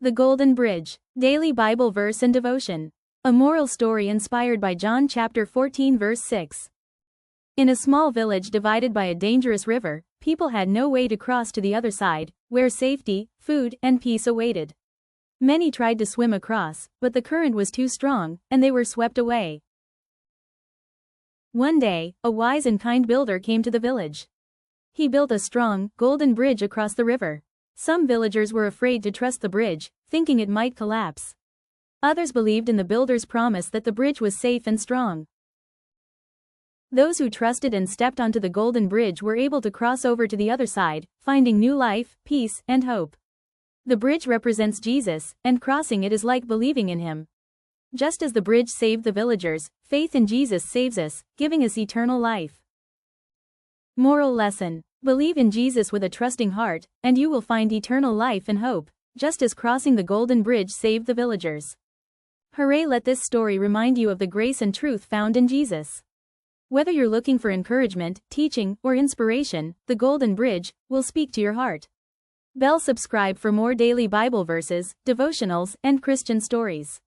The Golden Bridge. Daily Bible Verse and Devotion. A moral story inspired by John chapter 14 verse 6. In a small village divided by a dangerous river, people had no way to cross to the other side, where safety, food, and peace awaited. Many tried to swim across, but the current was too strong, and they were swept away. One day, a wise and kind builder came to the village. He built a strong, golden bridge across the river. Some villagers were afraid to trust the bridge, thinking it might collapse. Others believed in the builder's promise that the bridge was safe and strong. Those who trusted and stepped onto the golden bridge were able to cross over to the other side, finding new life, peace, and hope. The bridge represents Jesus, and crossing it is like believing in him. Just as the bridge saved the villagers, faith in Jesus saves us, giving us eternal life. Moral lesson. Believe in Jesus with a trusting heart, and you will find eternal life and hope, just as crossing the golden bridge saved the villagers. Hooray! Let this story remind you of the grace and truth found in Jesus. Whether you're looking for encouragement, teaching, or inspiration, the Golden Bridge will speak to your heart. Subscribe for more daily Bible verses, devotionals, and Christian stories.